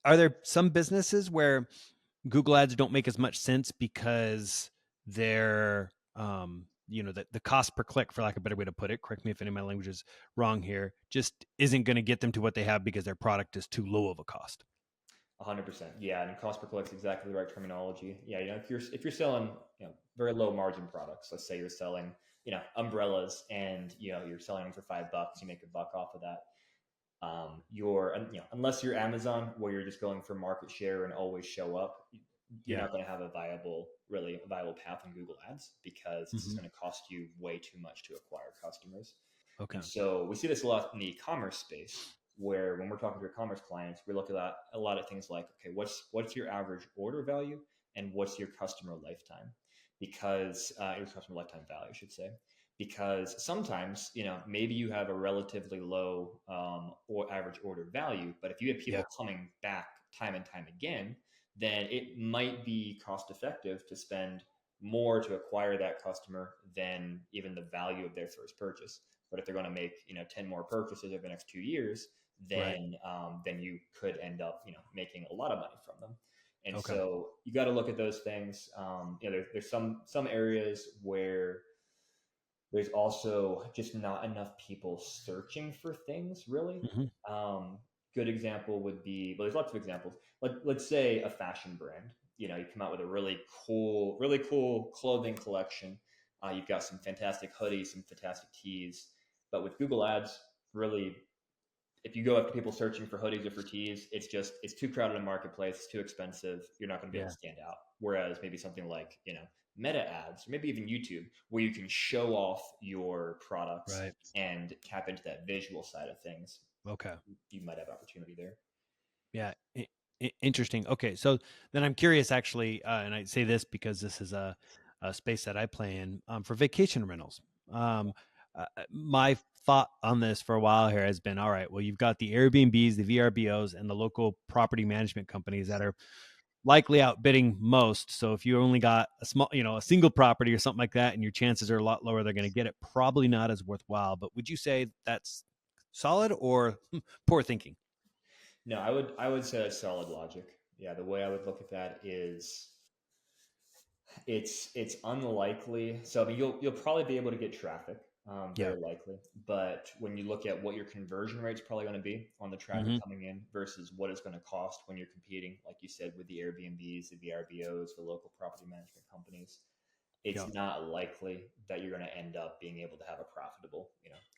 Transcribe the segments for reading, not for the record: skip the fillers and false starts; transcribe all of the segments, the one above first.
are there some businesses where Google ads don't make as much sense because they're, the cost per click, for lack of a better way to put it, correct me if any of my language is wrong here, just isn't going to get them to what they have because their product is too low of a cost? 100%. Yeah, and cost per click is exactly the right terminology. Yeah, if you're selling very low margin products, let's say you're selling umbrellas and you're selling them for $5, you make a buck off of that. Unless you're Amazon where you're just going for market share and always show up, you're Yeah. not going to have really a viable path on Google Ads because it's just Hmm. going to cost you way too much to acquire customers. Okay. And so we see this a lot in the e-commerce space, where when we're talking to our commerce clients, we look at a lot of things like, okay, what's your average order value and what's your customer lifetime? Because your customer lifetime value, I should say, because sometimes maybe you have a relatively low or average order value, but if you have Yeah. people coming back time and time again, then it might be cost effective to spend more to acquire that customer than even the value of their first purchase. But if they're going to make 10 more purchases over the next 2 years, Right. then you could end up making a lot of money from them. And Okay. so you got to look at those things. There's some areas where there's also just not enough people searching for things, really. Hmm. Um, Good example would be, well, there's lots of examples. Let's say a fashion brand. You come out with a really cool clothing collection. You've got some fantastic hoodies, some fantastic tees, but with Google Ads, really, if you go after people searching for hoodies or for tees, it's too crowded a marketplace, it's too expensive. You're not going to be able Yeah. to stand out. Whereas maybe something like Meta ads, or maybe even YouTube, where you can show off your products Right. and tap into that visual side of things, Okay. you might have opportunity there. Yeah. Interesting. Okay. So then I'm curious, actually, and I say this because this is a space that I play in, for vacation rentals. My thought on this for a while here has been, all right, well, you've got the Airbnbs, the VRBOs, and the local property management companies that are likely outbidding most. So if you only got a small, a single property or something like that, and your chances are a lot lower, they're going to get it, probably not as worthwhile. But would you say that's solid or poor thinking? No, I would say that's solid logic. Yeah, the way I would look at that is it's unlikely. So I mean, you'll probably be able to get traffic, Yeah. very likely. But when you look at what your conversion rate's probably going to be on the traffic Hmm. coming in versus what it's going to cost when you're competing, like you said, with the Airbnbs, the VRBOs, the local property management companies, it's Yeah. not likely that you're going to end up being able to have a profitable,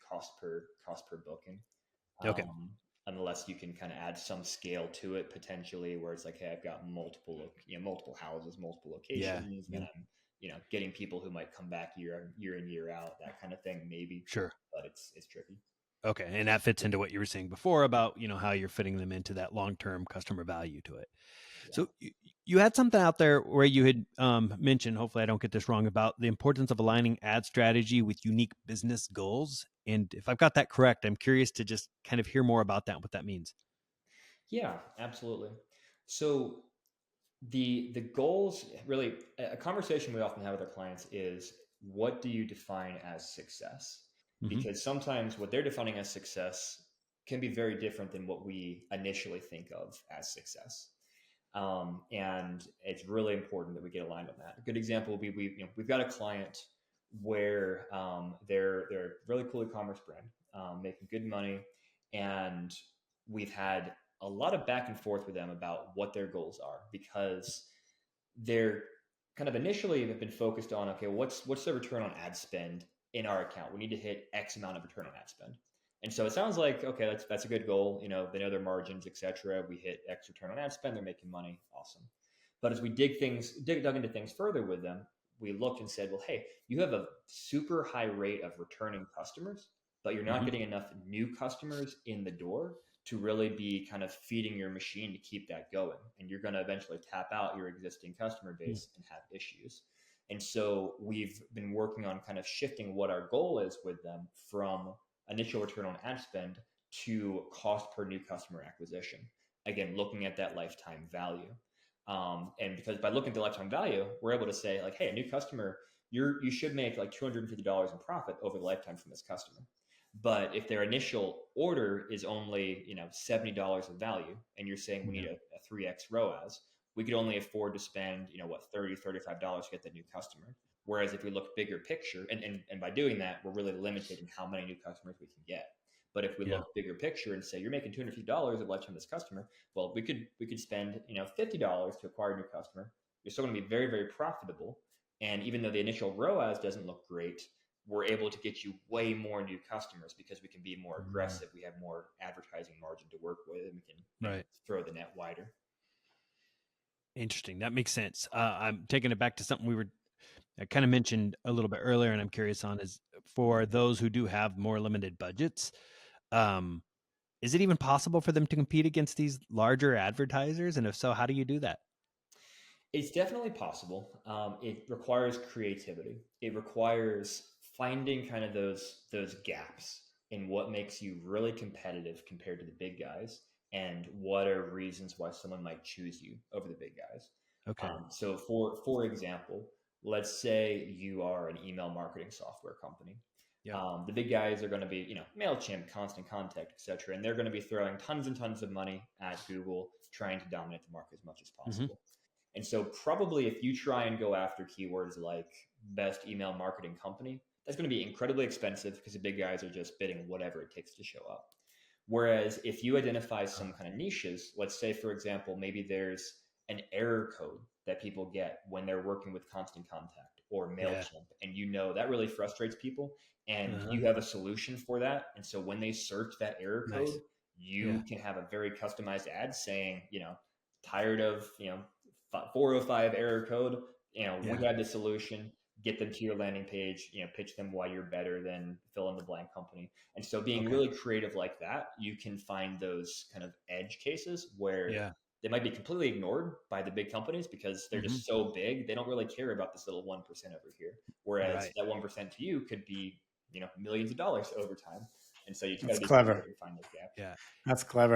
cost per booking, Okay. um, unless you can kind of add some scale to it potentially, where it's like, hey, I've got multiple houses, multiple Yeah. locations, and Yeah. I'm getting people who might come back year in year out, that kind of thing, maybe, Sure. but it's tricky. Okay. And that fits into what you were saying before about, how you're fitting them into that long-term customer value to it. Yeah. So you had something out there where you had mentioned, hopefully I don't get this wrong, about the importance of aligning ad strategy with unique business goals. And if I've got that correct, I'm curious to just kind of hear more about that, what that means. Yeah, absolutely. So the goals, really, a conversation we often have with our clients is, what do you define as success? Hmm. Because sometimes what they're defining as success can be very different than what we initially think of as success. And it's really important that we get aligned on that. A good example will be, we've got a client where they're a really cool e-commerce brand, making good money, and we've had a lot of back and forth with them about what their goals are, because they're kind of initially have been focused on, okay, what's the return on ad spend in our account? We need to hit X amount of return on ad spend. And so it sounds like, okay, that's a good goal. They know their margins, etc. We hit X return on ad spend, they're making money, awesome. But as we dug into things further with them, we looked and said, well, hey, you have a super high rate of returning customers, but you're not Hmm. getting enough new customers in the door to really be kind of feeding your machine to keep that going. And you're going to eventually tap out your existing customer base and have issues. And so we've been working on kind of shifting what our goal is with them from initial return on ad spend to cost per new customer acquisition. Again, looking at that lifetime value. And because by looking at the lifetime value, we're able to say, like, hey, a new customer, you should make like $250 in profit over the lifetime from this customer. But if their initial order is only, $70 of value, and you're saying we need Yeah. a 3x ROAS, we could only afford to spend, what, $30, $35 to get that new customer. Whereas if we look bigger picture, and by doing that, we're really limited in how many new customers we can get. But if we Yeah. look bigger picture and say you're making $250 of lifetime this customer, well, we could spend, $50 to acquire a new customer. You're still going to be very, very profitable. And even though the initial ROAS doesn't look great, we're able to get you way more new customers because we can be more Mm, aggressive. We have more advertising margin to work with, and we can, right. throw the net wider. Interesting. That makes sense. I'm taking it back to something I kind of mentioned a little bit earlier, and I'm curious on is for those who do have more limited budgets. Um, is it even possible for them to compete against these larger advertisers? And if so, how do you do that? It's definitely possible. It requires creativity. It requires finding kind of those gaps in what makes you really competitive compared to the big guys, and what are reasons why someone might choose you over the big guys. Okay. So, for example, let's say you are an email marketing software company. Yeah. The big guys are going to be, Mailchimp, Constant Contact, etc., and they're going to be throwing tons and tons of money at Google, trying to dominate the market as much as Hmm. possible. And so, probably if you try and go after keywords like best email marketing company, that's going to be incredibly expensive because the big guys are just bidding whatever it takes to show up. Whereas if you identify some kind of niches, let's say, for example, maybe there's an error code that people get when they're working with Constant Contact or Yeah. MailChimp, and that really frustrates people, and Uh-huh. you have a solution for that. And so when they search that error code, Nice. Yeah. you can have a very customized ad saying, tired of, 405 error code, we Yeah. have the solution. Get them to your landing page, pitch them why you're better than fill in the blank company. And so being Okay. really creative like that, you can find those kind of edge cases where Yeah. they might be completely ignored by the big companies because they're Hmm. just so big, they don't really care about this little 1% over here. Whereas Right. that 1% to you could be, millions of dollars over time. And so you just got That's to be clever. creative and find those gaps. Yeah. That's clever.